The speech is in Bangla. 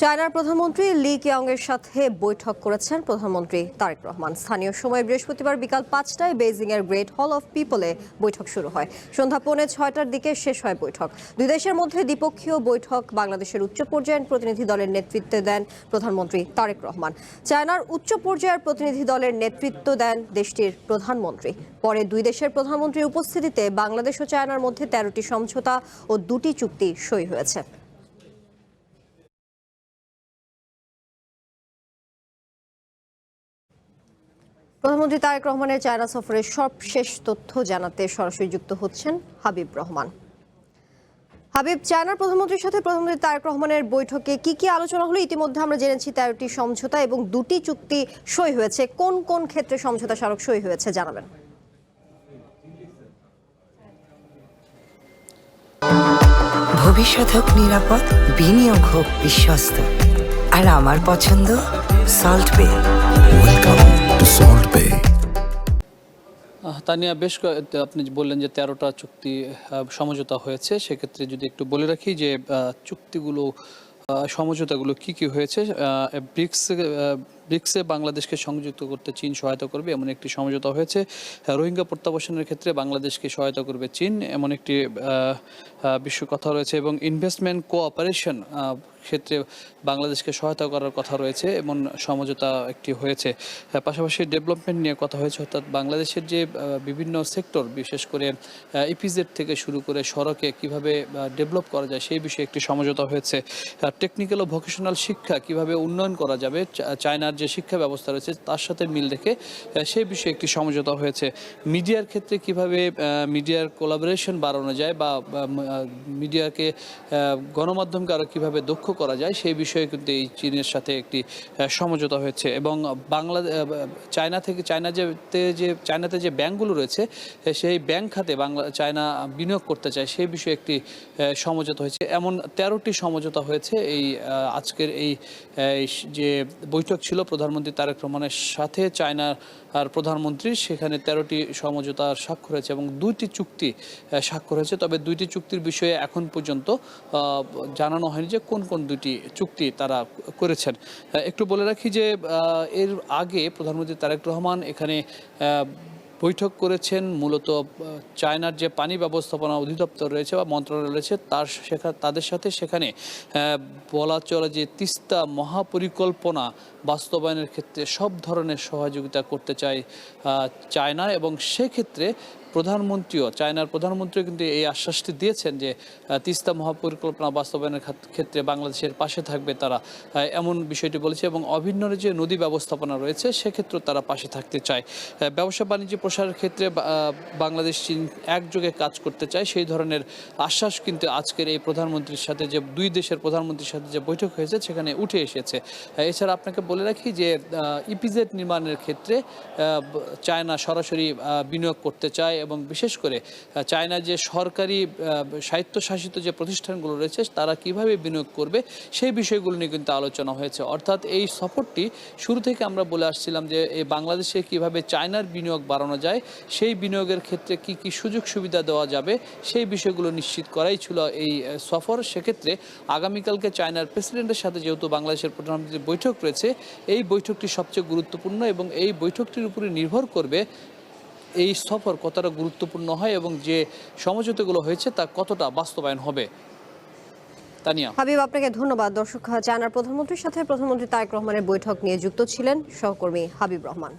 চায়নার প্রধানমন্ত্রী লি কিয়াংয়ের সাথে বৈঠক করেছেন প্রধানমন্ত্রী তারেক রহমান। স্থানীয় সময় বৃহস্পতিবার বিকাল 5টায় বেইজিংয়ের গ্রেট হল অফ পিপলে বৈঠক শুরু হয়। সন্ধ্যা 5:45টার দিকে শেষ হয় বৈঠক। দুই দেশের মধ্যে দ্বিপক্ষীয় বৈঠক বাংলাদেশের উচ্চ পর্যায়ের প্রতিনিধি দলের নেতৃত্ব দেন প্রধানমন্ত্রী তারেক রহমান। চায়নার উচ্চ পর্যায়ের প্রতিনিধি দলের নেতৃত্ব দেন দেশটির প্রধানমন্ত্রী। পরে দুই দেশের প্রধানমন্ত্রীর উপস্থিতিতে বাংলাদেশ ও চায়নার মধ্যে 13টি সমঝোতা ও 2টি চুক্তি সই হয়েছে। প্রধানমন্ত্রী তারেক রহমানের চায়না সফরের সবশেষ তথ্য জানাতে সরাসরি যুক্ত হচ্ছেন হাবিব রহমান। হাবিব, চায়নার প্রধানমন্ত্রীর সাথে প্রধানমন্ত্রী তারেক রহমানের বৈঠকে কি কি আলোচনা হলো? ইতিমধ্যে আমরা জেনেছি 13টি সমঝোতা এবং 2টি চুক্তি সই হয়েছে। কোন কোন ক্ষেত্রে সমঝোতা স্মারক সই হয়েছে জানাবেন। ভবিষ্যৎ হোক নিরাপদ, বিনিয়োগ হোক বিশ্বস্ত, আর আমার পছন্দ সল্ট বে। ওয়েলকাম টু সল্ট বে। তানিয়া, আপনি বললেন যে 13টা চুক্তি সমঝোতা হয়েছে। সেক্ষেত্রে যদি একটু বলে রাখি যে চুক্তিগুলো সমঝোতাগুলো কি কি হয়েছে। ব্রিক্সে বাংলাদেশকে সংযুক্ত করতে চীন সহায়তা করবে এমন একটি সমঝোতা হয়েছে। রোহিঙ্গা প্রত্যাবাসনের ক্ষেত্রে বাংলাদেশকে সহায়তা করবে চীন এমন একটি বিশ্ব কথা রয়েছে, এবং ইনভেস্টমেন্ট কোঅপারেশন ক্ষেত্রে বাংলাদেশকে সহায়তা করার কথা রয়েছে এমন সমঝোতা একটি হয়েছে। পাশাপাশি ডেভেলপমেন্ট নিয়ে কথা হয়েছে, অর্থাৎ বাংলাদেশের যে বিভিন্ন সেক্টর, বিশেষ করে ইপিজেড থেকে শুরু করে সড়কে কিভাবে ডেভেলপ করা যায় সেই বিষয়ে একটি সমঝোতা হয়েছে। টেকনিক্যাল ও ভোকেশনাল শিক্ষা কিভাবে উন্নয়ন করা যাবে, চায়নার যে শিক্ষা ব্যবস্থা রয়েছে তার সাথে মিল রেখে সেই বিষয়ে একটি সমঝোতা হয়েছে। মিডিয়ার ক্ষেত্রে কিভাবে মিডিয়ার কোলাবোরেশন বাড়ানো যায় বা মিডিয়াকে গণমাধ্যমকে আরও কীভাবে দক্ষ করা যায় সেই বিষয়ে কিন্তু এই চীনের সাথে একটি সমঝোতা হয়েছে। এবং চায়নাতে যে ব্যাংকগুলো রয়েছে সেই ব্যাংক খাতে চায়না বিনিয়োগ করতে চায় সেই বিষয়ে একটি সমঝোতা হয়েছে। এমন 13টি সমঝোতা হয়েছে এই আজকের এই যে বৈঠক ছিল প্রধানমন্ত্রী তারেক রহমানের সাথে চায়নার প্রধানমন্ত্রী, সেখানে 13টি সমঝোতার স্বাক্ষর হয়েছে এবং 2টি চুক্তি স্বাক্ষর হয়েছে। তবে 2টি চুক্তির বিষয়ে এখন পর্যন্ত জানানো হয়নি যে কোন কোন 2টি চুক্তি তারা করেছেন। একটু বলে রাখি যে এর আগে প্রধানমন্ত্রী তারেক রহমান এখানে বৈঠক করেছেন মূলত চায়নার যে পানি ব্যবস্থাপনা অধিদপ্তর রয়েছে বা মন্ত্রণালয় রয়েছে তাদের সাথে। সেখানে বলা চলে যে তিস্তা মহাপরিকল্পনা বাস্তবায়নের ক্ষেত্রে সব ধরনের সহযোগিতা করতে চায় চায়না, এবং সেক্ষেত্রে চায়নার প্রধানমন্ত্রীও কিন্তু এই আশ্বাসটি দিয়েছেন যে তিস্তা মহাপরিকল্পনা বাস্তবায়নের ক্ষেত্রে বাংলাদেশের পাশে থাকবে তারা, এমন বিষয়টি বলেছে। এবং অভিন্ন যে নদী ব্যবস্থাপনা রয়েছে সেক্ষেত্রেও তারা পাশে থাকতে চায়। ব্যবসা বাণিজ্য প্রসারের ক্ষেত্রে বাংলাদেশ চীন একযোগে কাজ করতে চায়, সেই ধরনের আশ্বাস কিন্তু আজকের এই প্রধানমন্ত্রীর সাথে যে দুই দেশের প্রধানমন্ত্রীর সাথে যে বৈঠক হয়েছে সেখানে উঠে এসেছে। এছাড়া আপনাকে বলে রাখি যে ইপিজেড নির্মাণের ক্ষেত্রে চায়না সরাসরি বিনিয়োগ করতে চায়, এবং বিশেষ করে চায়না যে সরকারি স্বায়ত্তশাসিত যে প্রতিষ্ঠানগুলো রয়েছে তারা কিভাবে বিনিয়োগ করবে সেই বিষয়গুলো নিয়ে কিন্তু আলোচনা হয়েছে। অর্থাৎ এই সফরটি শুরু থেকে আমরা বলে আসছিলাম যে এই বাংলাদেশে কিভাবে চায়নার বিনিয়োগ বাড়ানো যায়, সেই বিনিয়োগের ক্ষেত্রে কি কি সুযোগ সুবিধা দেওয়া যাবে সেই বিষয়গুলো নিশ্চিত করাই ছিল এই সফর। সেক্ষেত্রে আগামীকালকে চায়নার প্রেসিডেন্টের সাথে যেহেতু বাংলাদেশের প্রধানমন্ত্রীর বৈঠক রয়েছে, এই বৈঠকটি সবচেয়ে গুরুত্বপূর্ণ এবং এই বৈঠকটির উপরে নির্ভর করবে এই সফর কতটা গুরুত্বপূর্ণ হয় এবং যে সমঝোতাগুলো হয়েছে তা কতটা বাস্তবায়ন হবে। তানিয়া। হাবিব, আপনাকে ধন্যবাদ। দর্শক, চায়নার প্রধানমন্ত্রীর সাথে প্রধানমন্ত্রী তারেক রহমানের বৈঠক নিয়ে যুক্ত ছিলেন সহকর্মী হাবিব রহমান।